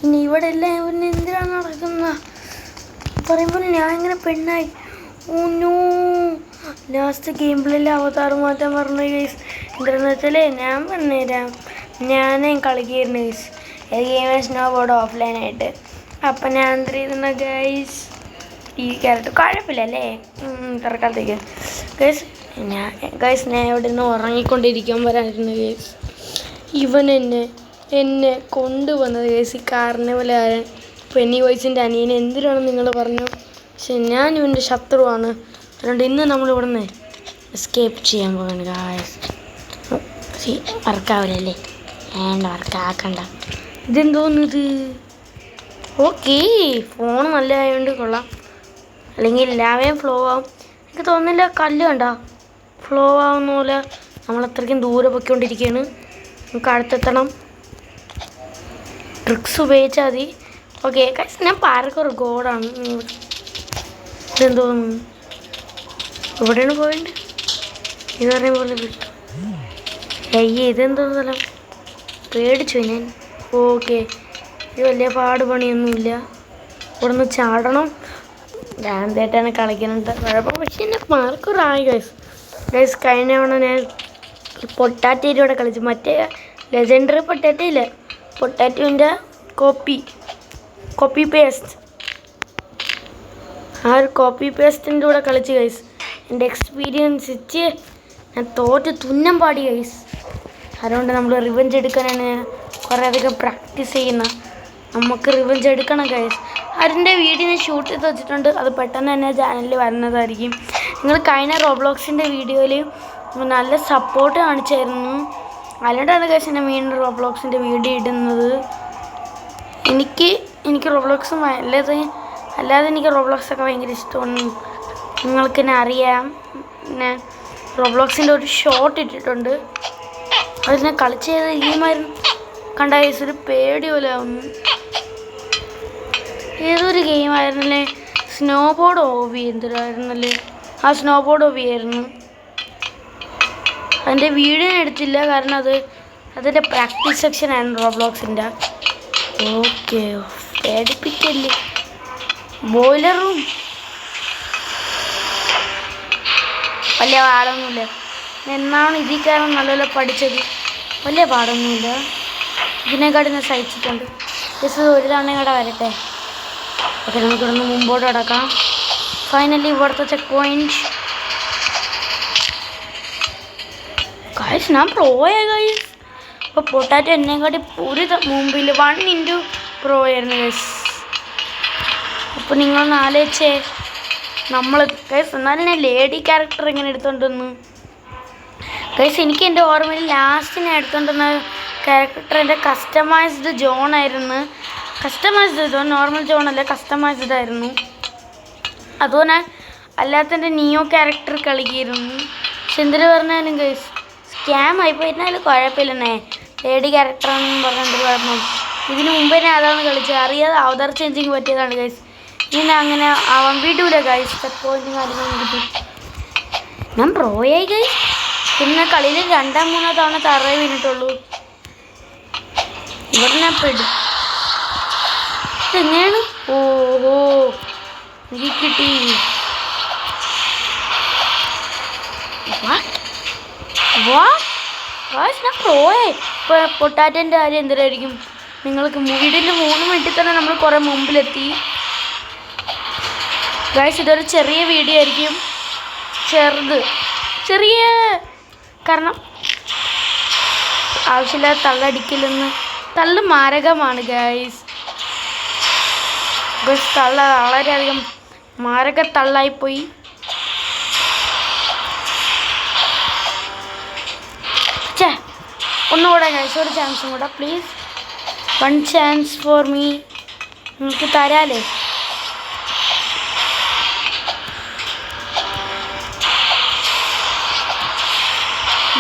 ഇനി ഇവിടെ എല്ലാം ഇവന് എന്തിനാണ് നടക്കുന്ന പറയുമ്പോൾ ഞാൻ ഇങ്ങനെ പെണ്ണായി. ഓനോ ലാസ്റ്റ് ഗെയിം പ്ലേയിൽ അവതാർ മാറ്റാൻ പറഞ്ഞു ഗൈസ്. എന്താണെന്ന് വെച്ചാൽ ഞാൻ പറഞ്ഞുതരാം, ഞാനേ കളിക്കായിരുന്നു ഗൈസ്. ഗെയിം സ്നോ ബോർഡ് ഓഫ്ലൈനായിട്ട്. അപ്പം ഞാൻ എന്ത് ചെയ്തിരുന്ന ഗൈസ്, ഈ ക്യാരക്ടർ കുഴപ്പമില്ലല്ലേ തറക്കാലത്തേക്ക് ഗൈസ്. ഞാൻ ഇവിടെ നിന്ന് ഉറങ്ങിക്കൊണ്ടിരിക്കാൻ വരായിരുന്നു ഗൈസ്. ഇവൻ എന്നെ കൊണ്ടുവന്നത് ഗൈസ് ഈ കാർണിവലുകാരൻ പെന്നി വോയ്സിൻ്റെ അനിയനെ. എന്തിനാണ് നിങ്ങൾ പറഞ്ഞു, പക്ഷെ ഞാൻ ഇവൻ്റെ ശത്രുവാണ്. അതുകൊണ്ട് ഇന്ന് നമ്മളിവിടെ നിന്ന് എസ്കേപ്പ് ചെയ്യാൻ പോവാണ് ഗൈസ്. വർക്കാവില്ലല്ലേ, വേണ്ട വർക്കാക്കണ്ട. ഇതെന്തോന്നിത്? ഓക്കേ, ഫോൺ നല്ലതായതുകൊണ്ട് കൊള്ളാം, അല്ലെങ്കിൽ എല്ലാവരും ഫ്ലോ ആവും. എനിക്ക് തോന്നുന്നില്ല, കല്ല് കണ്ട ഫ്ലോ ആവുന്ന പോലെ. നമ്മളത്രയ്ക്കും ദൂരെ പൊയ്ക്കൊണ്ടിരിക്കുകയാണ്. നമുക്ക് അടുത്തെത്തണം. ട്രിക്സ് ഉപയോഗിച്ചാൽ മതി. ഓക്കെ ഗൈസ്, ഞാൻ പാർക്കൊരു ഗോഡാണ്. ഇതെന്തോന്നു, ഇവിടെയാണ് പോയിന്റ്. ഇത് പറയുന്ന പോലെ കിട്ടും. ഇതെന്തോ സ്ഥലം, പേടിച്ചു ഞാൻ. ഓക്കെ, ഇത് വലിയ പാടുപണിയൊന്നുമില്ല. ഇവിടെ നിന്ന് ചാടണം. ഭ്രാന്തേട്ടാണ് കളിക്കുന്നുണ്ട്, കുഴപ്പം. പക്ഷേ എൻ്റെ മാർക്കൊരായി ഗൈസ്. കഴിഞ്ഞ തവണ ഞാൻ പൊട്ടാറ്റോയിലൂടെ കളിച്ചു. മറ്റേ ലെജൻഡറി പൊട്ടാറ്റോ ഇല്ല, പൊട്ടാറ്റോൻ്റെ കോപ്പി പേസ്റ്റ്. ആ ഒരു കോപ്പി പേസ്റ്റിൻ്റെ കൂടെ കളിച്ച് ഗൈസ്. എൻ്റെ എക്സ്പീരിയൻസ് വെച്ച് ഞാൻ തോറ്റ് തുന്നം പാടി ഗൈസ്. അതുകൊണ്ട് നമ്മൾ റിവെഞ്ച് എടുക്കാനാണ് ഞാൻ കുറേ അധികം പ്രാക്ടീസ് ചെയ്യുന്നത്. നമുക്ക് റിവെഞ്ച് എടുക്കണം ഗൈസ്. അതിൻ്റെ വീഡിയോ ഞാൻ ഷൂട്ട് ചെയ്ത് വെച്ചിട്ടുണ്ട്. അത് പെട്ടെന്ന് തന്നെ ചാനലിൽ വരുന്നതായിരിക്കും. നിങ്ങൾ കഴിഞ്ഞ റോബ്ലോക്സിൻ്റെ വീഡിയോയിൽ നല്ല സപ്പോർട്ട് കാണിച്ചായിരുന്നു. അതുകൊണ്ടാണ് ഗൈസ് ഞാൻ വീണ്ടും റോബ്ലോക്സിൻ്റെ വീഡിയോ ഇടുന്നത്. എനിക്ക് റോബ്ലോക്സും അല്ലാതെ എനിക്ക് റോബ്ലോക്സൊക്കെ ഭയങ്കര ഇഷ്ടമാണ്. നിങ്ങൾക്ക് തന്നെ അറിയാം, ഞാൻ റോബ്ലോക്സിൻ്റെ ഒരു ഷോർട്ട് ഇട്ടിട്ടുണ്ട്. അത് ഞാൻ കളിച്ച് ചെയ്ത ഗെയിമായിരുന്നു. കണ്ട ഗൈസ്, ഒരു പേടി പോലെ ആവുന്നു. ഏതൊരു ഗെയിമായിരുന്നല്ലേ, സ്നോ ബോർഡ് ഓവി എന്തിനായിരുന്നല്ലേ, ആ സ്നോ ബോർഡ് ഓവി ആയിരുന്നു. അതിൻ്റെ വീഡിയോ ഞാൻ എടുത്തില്ല, കാരണം അതിൻ്റെ പ്രാക്ടീസ് സെക്ഷനായിരുന്നു റോബ്ലോക്സിൻ്റെ. ഓക്കെ, പേടിപ്പിക്കല്ലേ. ബോയിലർ റൂം വലിയ പാടൊന്നുമില്ല. എന്നാണ് ഇതിൽ കാരണം നല്ലപോലെ പഠിച്ചത്. വലിയ പാടൊന്നുമില്ല, ഇതിനെക്കാട്ടി ഞാൻ സഹിച്ചിട്ടുണ്ട്. ജസ്റ്റ് ഒരു തവണ കൂടെ വരട്ടെ. ഓക്കെ, നമുക്കിവിടുന്ന് മുമ്പോട്ട് കിടക്കാം. ഫൈനലി ഇവിടുത്തെ ചെക്ക് പോയിന്റ്. ഗൈസ്, ഞാൻ പ്രോയാ ഗൈസ്. അപ്പോൾ പൊട്ടാറ്റോ എന്നെക്കാട്ടി ഒരു മുമ്പിൽ 1 പ്രോ ആയിരുന്നു ഗൈസ്. അപ്പോൾ നിങ്ങളൊന്ന് ആലോചിച്ചേ, നമ്മൾ ഗൈസ്. എന്നാലും ഞാൻ ലേഡി ക്യാരക്ടർ എങ്ങനെ എടുത്തോണ്ടെന്ന് ഗൈസ്. എനിക്ക് എൻ്റെ ഓർമ്മയിൽ ലാസ്റ്റ് ഞാൻ എടുത്തോണ്ടെന്ന ക്യാരക്ടർ എൻ്റെ കസ്റ്റമൈസ്ഡ് ജോൺ ആയിരുന്നു. കസ്റ്റമൈസ്ഡ് ജോൺ, നോർമൽ ജോൺ അല്ല, കസ്റ്റമൈസ്ഡ് ആയിരുന്നു. അതുപോലെ അല്ലാത്ത എൻ്റെ നിയോ ക്യാരക്ടർ കളിക്കായിരുന്നു. പക്ഷെ എന്തിനു പറഞ്ഞാലും ഗൈസ് സ്കാം ആയിപ്പോയിരുന്നാലും കുഴപ്പമില്ലെന്നേ. ലേഡി ക്യാരക്ടറാണെന്ന് പറഞ്ഞിട്ട് കുഴപ്പം. ഇതിന് മുമ്പേ ഞാൻ അതാണ് കളിച്ചത്, അറിയാതെ അവതാർ ചേഞ്ചിങ് പറ്റിയതാണ് ഗൈസ്. ഇനി അങ്ങനെ ആവാൻ വിടൂല ഗൈസ്. ചെക്ക് പോയിന്റും കാര്യങ്ങളും കിട്ടും. ഞാൻ പ്രോയായി ഗൈസ്. പിന്നെ കളിയിൽ 2-3 തവണ തറയെ വീണിട്ടുള്ളൂ. ഇവിടെ ഞാൻ പെടും. ഇതെങ്ങനെയാണ്? ഓഹോ, എനിക്ക് കിട്ടി. ഞാൻ പ്രോയായി. ഇപ്പോൾ പൊട്ടാറ്റോൻ്റെ കാര്യം എന്തിനായിരിക്കും നിങ്ങൾക്ക് വീടിൻ്റെ 3 മിനിറ്റിൽ തന്നെ നമ്മൾ കുറേ മുമ്പിലെത്തി ഗൈസ്. ഇതൊരു ചെറിയ വീഡിയോ ആയിരിക്കും, ചെറിയ കാരണം ആവശ്യമില്ലാതെ തള്ളടിക്കലെന്ന്. തള്ളു മാരകമാണ് ഗൈസ്. തള്ള വളരെയധികം മാരക തള്ളായിപ്പോയി. ഒന്നുകൂടെ ഗൈസ്, ഒരു ചാൻസും കൂടെ പ്ലീസ്. 1 chance for me. നിങ്ങൾക്ക് തരാലേ.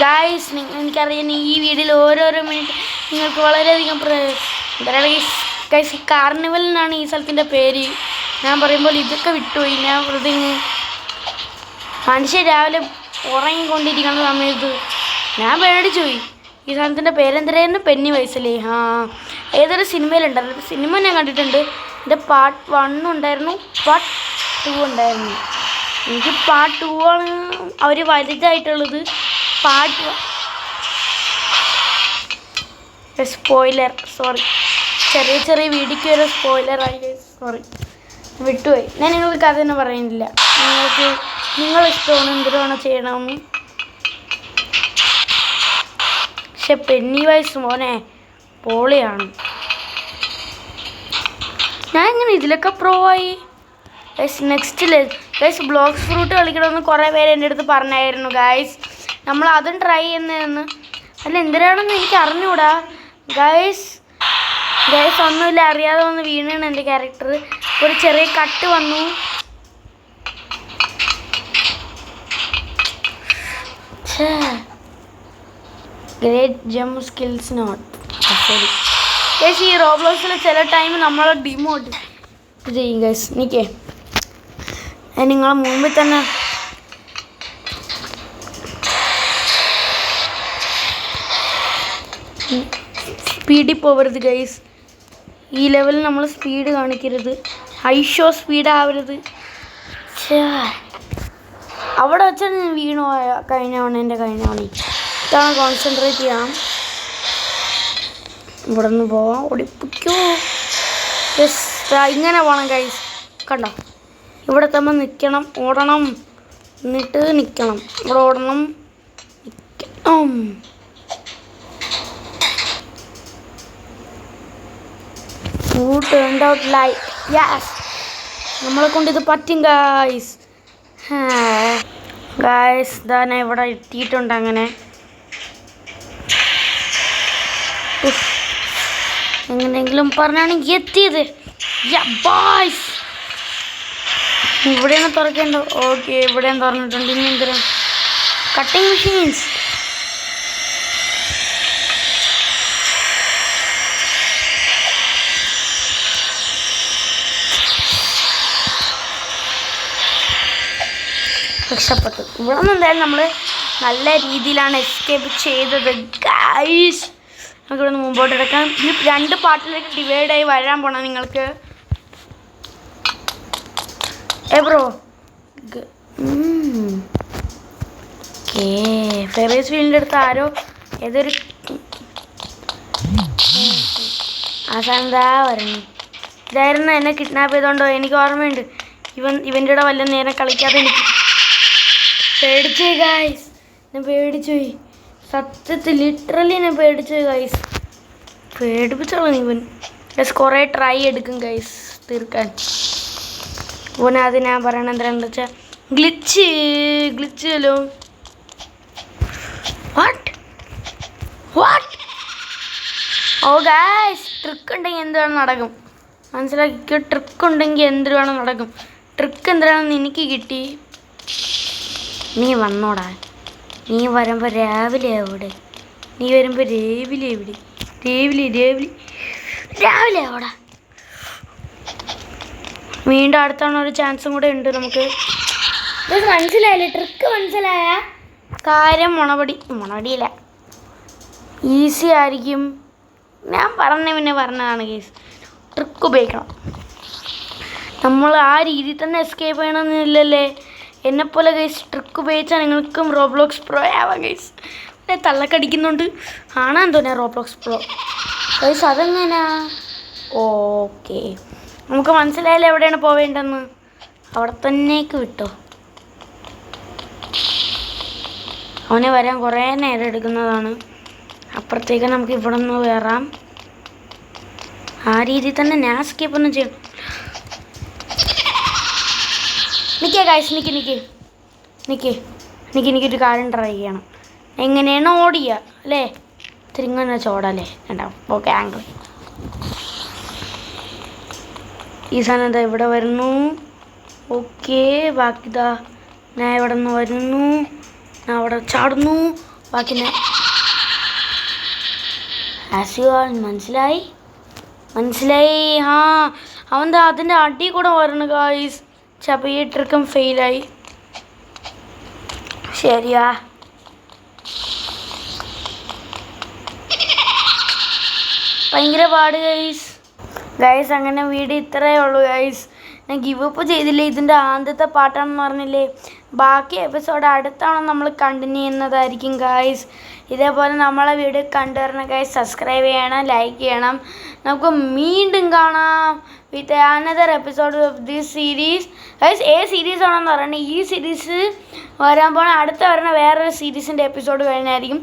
ഗൈസ്, എനിക്കറിയാം ഈ വീഡിയോയിൽ ഓരോരോ മിനിറ്റ് നിങ്ങൾക്ക് വളരെയധികം ഗൈസ്. ഈ കാർണിവൽ എന്നാണ് ഈ സ്ഥലത്തിൻ്റെ പേര്. ഞാൻ പറയുമ്പോൾ ഇതൊക്കെ വിട്ടുപോയി. ഞാൻ വെറുതെ മനുഷ്യൻ രാവിലെ ഉറങ്ങിക്കൊണ്ടിരിക്കുന്ന സമയത്ത് ഞാൻ പേടിച്ചു പോയി. ഈ സ്ഥലത്തിൻ്റെ പേരെന്തരായിരുന്നു? പെന്നി വോയ്സല്ലേ. ഏതൊരു സിനിമയിലുണ്ടായിരുന്നു. സിനിമ ഞാൻ കണ്ടിട്ടുണ്ട്. എൻ്റെ പാർട്ട് 1 ഉണ്ടായിരുന്നു, പാർട്ട് 2 ഉണ്ടായിരുന്നു. എനിക്ക് പാർട്ട് 2 ആണ് അവർ വലുതായിട്ടുള്ളത്. പാർട്ട് സ്പോയിലർ, സോറി, ചെറിയ ചെറിയ വീഡിയോയ്ക്ക് വരെ സ്പോയിലറായി, സോറി, വിട്ടുപോയി. ഞാൻ നിങ്ങൾക്ക് കഥ തന്നെ പറയുന്നില്ല. നിങ്ങൾക്ക് നിങ്ങളിഷ്ടമാണ് എന്തിനാണോ ചെയ്യണമെന്ന്. പക്ഷെ പെന്നിവൈസ് മോനെ പൊളിയാണ്. ഞാൻ ഇങ്ങനെ ഇതിലൊക്കെ പ്രോ ആയി. നെക്സ്റ്റ് ഗൈസ് ബ്ലോക്സ് ഫ്രൂട്ട് കളിക്കണമെന്ന് കുറേ പേര് എൻ്റെ അടുത്ത് പറഞ്ഞായിരുന്നു ഗൈസ്. നമ്മൾ അതും ട്രൈ ചെയ്യുന്നതെന്ന്. അല്ല എന്തിനാണെന്ന് എനിക്ക് അറിഞ്ഞുകൂടാ ഗൈസ്. ഒന്നുമില്ല, അറിയാതെ വന്ന് വീണാണ് എൻ്റെ ക്യാരക്ടർ. ഒരു ചെറിയ കട്ട് വന്നു. Great jump skills not. ശരി ഗൈസ്, ഈ റോബ്ലോക്സിൽ ചില ടൈം നമ്മളെ ഡിമോട്ട് ചെയ്യും ഗൈസ്. എനിക്കേ നിങ്ങളെ മുമ്പിൽ തന്നെ സ്പീഡിൽ പോകരുത് ഗൈസ്. ഈ ലെവലിൽ നമ്മൾ സ്പീഡ് കാണിക്കരുത്. ഹൈഷോ സ്പീഡ് ആവരുത്. അവിടെ വെച്ചാൽ ഞാൻ വീണു പോയ കഴിഞ്ഞവണ എൻ്റെ കഴിഞ്ഞവണി. ഇതാണ് കോൺസെൻട്രേറ്റ് ചെയ്യാം. ഇവിടെ നിന്ന് പോവാം. ഓടിപ്പിക്കോ. ഇങ്ങനെ പോകണം ഗൈസ്. കണ്ടോ, ഇവിടെ എത്തുമ്പോൾ നിൽക്കണം, ഓടണം, എന്നിട്ട് നിൽക്കണം, ഇവിടെ ഓടണം, നിൽക്കണം. Turned out light. യെസ്, നമ്മളെ കൊണ്ട് ഇത് പറ്റും ഗൈസ്. ഇതാ ഞാൻ ഇവിടെ എത്തിയിട്ടുണ്ട്. അങ്ങനെ എങ്ങനെയെങ്കിലും പറഞ്ഞാണെങ്കിൽ എത്തിയത്. ഇവിടെയാണ് തുറക്കേണ്ടത്. ഓക്കെ, ഇവിടെയും തുറന്നിട്ടുണ്ട്. ഇനി എന്തിനാ കട്ടിങ് മെഷീൻസ്. രക്ഷപ്പെട്ടു. ഇവിടെ നിന്ന് എന്തായാലും നമ്മൾ നല്ല രീതിയിലാണ് എസ്കേപ്പ് ചെയ്തത് ഗൈസ്. നമുക്കിവിടെ നിന്ന് മുമ്പോട്ട് എടുക്കാം. ഈ 2 പാർട്ടിലേക്ക് ഡിവൈഡായി വരാൻ പോണം നിങ്ങൾക്ക്. ബ്രോ ഫെറീസ് വീലിൻ്റെ അടുത്ത് ആരോ ഏതൊരു ആസാന്താ വരണം. ഇതായിരുന്നു എന്നെ കിഡ്നാപ്പ് ചെയ്തോണ്ടോ. എനിക്ക് ഓർമ്മയുണ്ട്. ഇവൻ്റെ കൂടെ വല്ല നേരം കളിക്കാതെ എനിക്ക് പേടിച്ചു ഗൈസ്. ഞാൻ പേടിച്ചുപോയി സത്യത്തിൽ, ലിറ്ററലി ഞാൻ പേടിച്ചു ഗൈസ്. പേടിപ്പിച്ചോളൂ ഇവൻ. കുറേ ട്രൈ എടുക്കും ഗൈസ് തീർക്കാൻ. അത് ഞാൻ പറയണത് എന്താണെന്ന് വെച്ചാൽ ഗ്ലിച്ചല്ലോ. വാട്ട് ഓ ഗൈസ്, ട്രിക്ക് ഉണ്ടെങ്കിൽ എന്ത് വേണം നടക്കും. മനസ്സിലാക്കിക്കോ, ട്രിക്ക് ഉണ്ടെങ്കിൽ എന്ത് വേണം നടക്കും. ട്രിക്ക് എന്തിനാണെന്ന് എനിക്ക് കിട്ടി. നീ വന്നോടാ. നീ വരുമ്പോൾ രാവിലെ എവിടെ? നീ വരുമ്പോൾ രാവിലെ എവിടെ? രാവിലെ എവിടെ? വീണ്ടും അടുത്തവണ ഒരു ചാൻസും കൂടെ ഉണ്ട് നമുക്ക്. ഇത് മനസ്സിലായില്ലേ? ട്രിക്ക് മനസ്സിലായ കാര്യം മുണപടിയില്ല, ഈസി ആയിരിക്കും. ഞാൻ പറഞ്ഞതാണ് കേസ്. ട്രിക്ക് ഉപയോഗിക്കണം. നമ്മൾ ആ രീതിയിൽ തന്നെ എസ്കേപ്പ് ചെയ്യണമെന്നില്ലല്ലേ. എന്നെപ്പോലെ ഗൈസ് ട്രിക്ക് ഉപയോഗിച്ചാൽ നിങ്ങൾക്കും റോബ്ലോക്സ് പ്രോ ആവാം ഗൈസ്. പിന്നെ തള്ളക്കടിക്കുന്നുണ്ട് ആണാൻ തോന്നിയ റോബ്ലോക്സ് പ്രോ ഗൈസ്. അതെങ്ങനെയാ? ഓക്കെ, നമുക്ക് മനസ്സിലായാലും എവിടെയാണ് പോവേണ്ടതെന്ന്. അവിടെ തന്നേക്ക് വിട്ടോ. അവനെ വരാൻ കുറേ നേരം എടുക്കുന്നതാണ്. അപ്പുറത്തേക്ക് നമുക്ക് ഇവിടെ നിന്ന് കയറാം. ആ രീതിയിൽ തന്നെ ഞാൻ സ്കിപ്പ് ഒന്നും ചെയ്യണം. നിൽക്കേ ഗൈസ്, എനിക്കൊരു കാര്യം ട്രൈ ചെയ്യണം. എങ്ങനെയാണ് ഓടിയ അല്ലേ? തിരിങ്ങനെ വെച്ച് ഓടാല്ലേ? ഉണ്ടാവും. Okay, angle. ഈ സാധനം എന്താ ഇവിടെ വരുന്നു. ഓക്കെ, ബാക്കി ഇതാ ഞാൻ ഇവിടെ നിന്ന് വരുന്നു. ഞാൻ അവിടെ ചാടുന്നു. ബാക്കി ഞാൻ മനസ്സിലായി. അവൻ്റെ അതിൻ്റെ അടി കൂടെ വരണം ഗായ്സ്. അപ്പോൾ ഈ ട്രിക്കും ഫെയിലായി. ശരിയാ, ഭയങ്കര പാട് ഗൈസ് അങ്ങനെ വീഡിയോ ഇത്രയേ ഉള്ളൂ ഗൈസ്. ഞാൻ ഗിവ് അപ്പ് ചെയ്തില്ലേ, ഇതിൻ്റെ ആദ്യത്തെ പാട്ടാണെന്ന് പറഞ്ഞില്ലേ. ബാക്കി എപ്പിസോഡ് അടുത്താണ് നമ്മൾ കണ്ടിന്യൂ ചെയ്യുന്നതായിരിക്കും ഗൈസ്. ഇതേപോലെ നമ്മളെ വീഡിയോ കണ്ടുവരണം ഗൈസ്. സബ്സ്ക്രൈബ് ചെയ്യണം, ലൈക്ക് ചെയ്യണം. നമുക്ക് വീണ്ടും കാണാം with another episode of this series guys. ഏത് സീരീസ് ആണെന്ന് പറയണേ. ഈ സീരീസ് വരാൻ പോണ അടുത്ത വരുന്ന വേറൊരു സീരീസിൻ്റെ എപ്പിസോഡ് കഴിഞ്ഞായിരിക്കും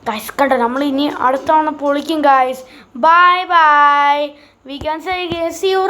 ഗൈസ്. കണ്ടോ, നമ്മൾ ഇനി അടുത്ത തവണ പൊളിക്കും guys. Bye bye. We can say see you.